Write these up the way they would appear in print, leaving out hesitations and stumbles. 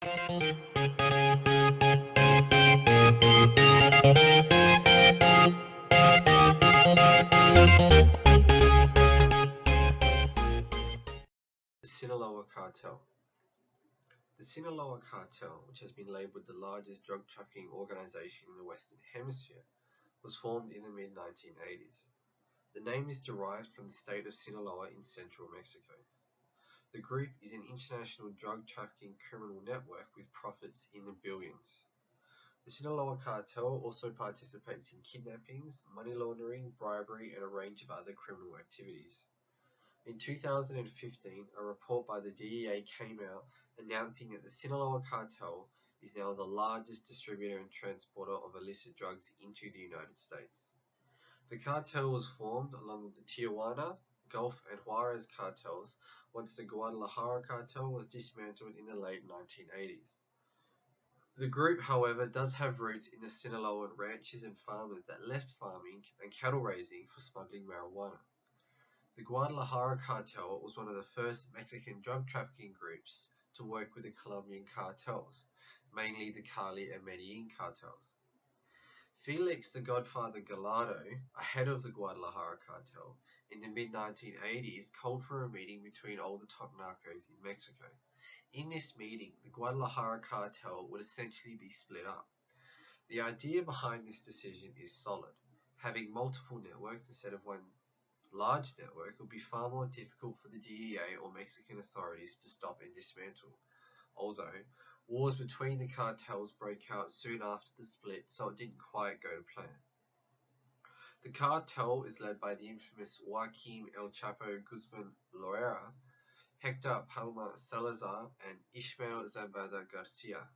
The Sinaloa Cartel. The Sinaloa Cartel, which has been labeled the largest drug trafficking organization in the Western Hemisphere, was formed in the mid-1980s. The name is derived from the state of Sinaloa in central Mexico. The group is an international drug trafficking criminal network with profits in the billions. The Sinaloa Cartel also participates in kidnappings, money laundering, bribery, and a range of other criminal activities. In 2015, a report by the DEA came out announcing that the Sinaloa Cartel is now the largest distributor and transporter of illicit drugs into the United States. The cartel was formed along with the Tijuana, Gulf, and Juarez cartels once the Guadalajara cartel was dismantled in the late 1980s. The group, however, does have roots in the Sinaloan ranchers and farmers that left farming and cattle raising for smuggling marijuana. The Guadalajara cartel was one of the first Mexican drug trafficking groups to work with the Colombian cartels, mainly the Cali and Medellin cartels. Felix the Godfather Gallardo, a head of the Guadalajara cartel, in the mid-1980s called for a meeting between all the top narcos in Mexico. In this meeting, the Guadalajara cartel would essentially be split up. The idea behind this decision is solid. Having multiple networks instead of one large network would be far more difficult for the DEA or Mexican authorities to stop and dismantle, although wars between the cartels broke out soon after the split, so it didn't quite go to plan. The cartel is led by the infamous Joaquin El Chapo Guzman Loera, Hector Palma Salazar, and Ishmael Zambada Garcia.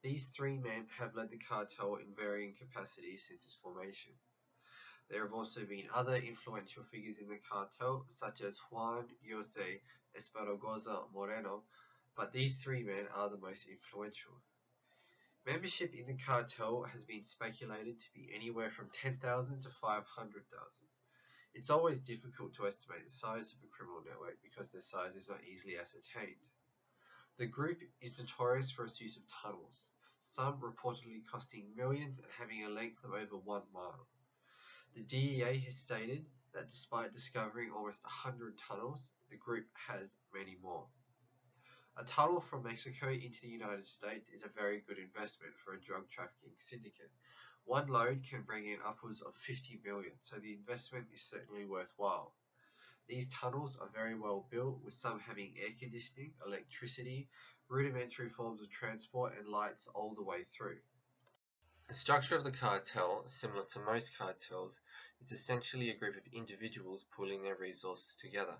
These three men have led the cartel in varying capacities since its formation. There have also been other influential figures in the cartel, such as Juan Jose Esparragoza Moreno, but these three men are the most influential. Membership in the cartel has been speculated to be anywhere from 10,000 to 500,000. It's always difficult to estimate the size of a criminal network because their size is not easily ascertained. The group is notorious for its use of tunnels, some reportedly costing millions and having a length of over 1 mile. The DEA has stated that despite discovering almost 100 tunnels, the group has many more. A tunnel from Mexico into the United States is a very good investment for a drug trafficking syndicate. One load can bring in upwards of 50 million, so the investment is certainly worthwhile. These tunnels are very well built, with some having air conditioning, electricity, rudimentary forms of transport, and lights all the way through. The structure of the cartel, similar to most cartels, is essentially a group of individuals pooling their resources together.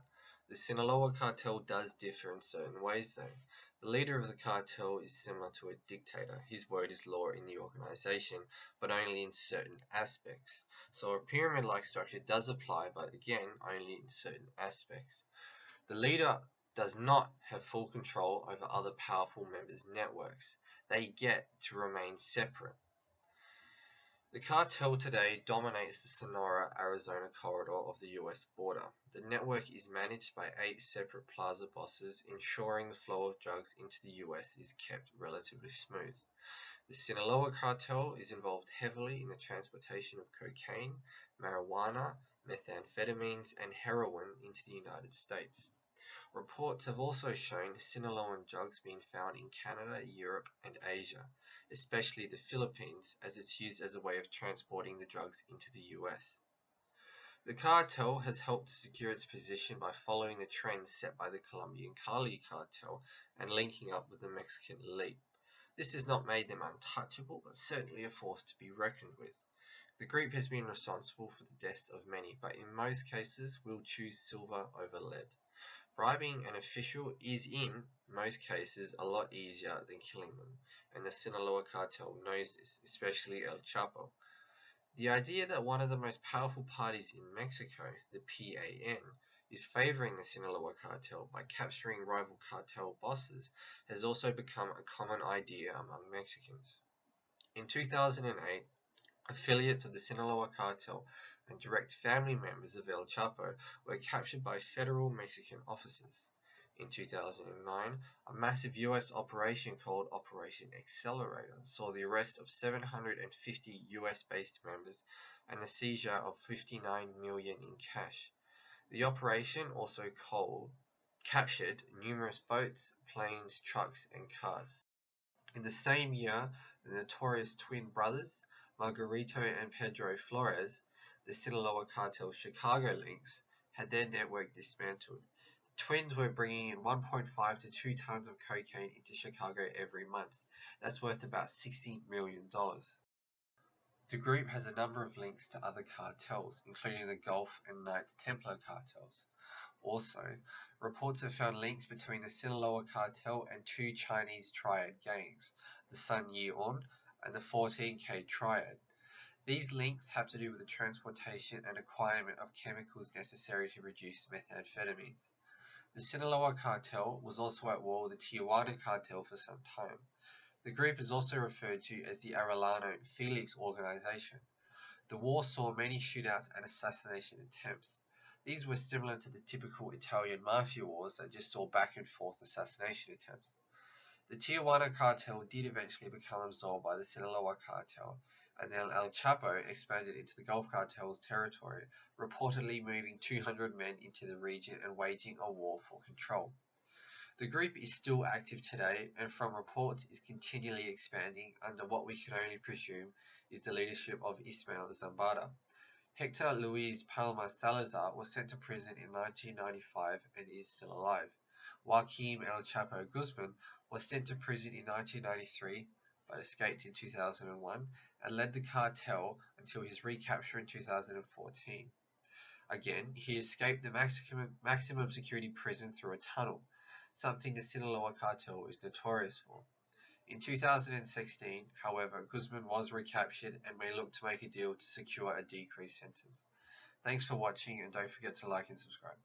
The Sinaloa cartel does differ in certain ways though. The leader of the cartel is similar to a dictator. His word is law in the organization, but only in certain aspects. So a pyramid-like structure does apply, but again, only in certain aspects. The leader does not have full control over other powerful members' networks. They get to remain separate. The cartel today dominates the Sonora-Arizona corridor of the US border. The network is managed by 8 separate plaza bosses, ensuring the flow of drugs into the US is kept relatively smooth. The Sinaloa cartel is involved heavily in the transportation of cocaine, marijuana, methamphetamines, and heroin into the United States. Reports have also shown Sinaloan drugs being found in Canada, Europe, and Asia, especially the Philippines, as it's used as a way of transporting the drugs into the US. The cartel has helped to secure its position by following the trends set by the Colombian Cali cartel and linking up with the Mexican elite. This has not made them untouchable, but certainly a force to be reckoned with. The group has been responsible for the deaths of many, but in most cases will choose silver over lead. Bribing an official is in most cases a lot easier than killing them, and the Sinaloa cartel knows this, especially El Chapo. The idea that one of the most powerful parties in Mexico, the PAN, is favoring the Sinaloa cartel by capturing rival cartel bosses has also become a common idea among Mexicans. In 2008, affiliates of the Sinaloa cartel and direct family members of El Chapo were captured by federal Mexican officers. In 2009, a massive US operation called Operation Accelerator saw the arrest of 750 US-based members and the seizure of $59 million in cash. The operation also captured numerous boats, planes, trucks, and cars. In the same year, the notorious twin brothers, Margarito and Pedro Flores, the Sinaloa Cartel Chicago links, had their network dismantled. The twins were bringing in 1.5 to 2 tons of cocaine into Chicago every month. That's worth about $60 million. The group has a number of links to other cartels, including the Gulf and Knights Templar cartels. Also, reports have found links between the Sinaloa Cartel and two Chinese triad gangs, the Sun Yee-un and the 14K Triad. These links have to do with the transportation and acquirement of chemicals necessary to produce methamphetamines. The Sinaloa Cartel was also at war with the Tijuana Cartel for some time. The group is also referred to as the Arellano Felix organization. The war saw many shootouts and assassination attempts. These were similar to the typical Italian mafia wars that just saw back and forth assassination attempts. The Tijuana cartel did eventually become absorbed by the Sinaloa cartel, and then El Chapo expanded into the Gulf cartel's territory, reportedly moving 200 men into the region and waging a war for control. The group is still active today, and from reports is continually expanding under what we can only presume is the leadership of Ismael Zambada. Hector Luis Palma Salazar was sent to prison in 1995 and is still alive. Joaquim El Chapo Guzman was sent to prison in 1993 but escaped in 2001 and led the cartel until his recapture in 2014. Again, he escaped the maximum security prison through a tunnel, something the Sinaloa cartel is notorious for. In 2016, however, Guzman was recaptured and may look to make a deal to secure a decreased sentence. Thanks for watching, and don't forget to like and subscribe.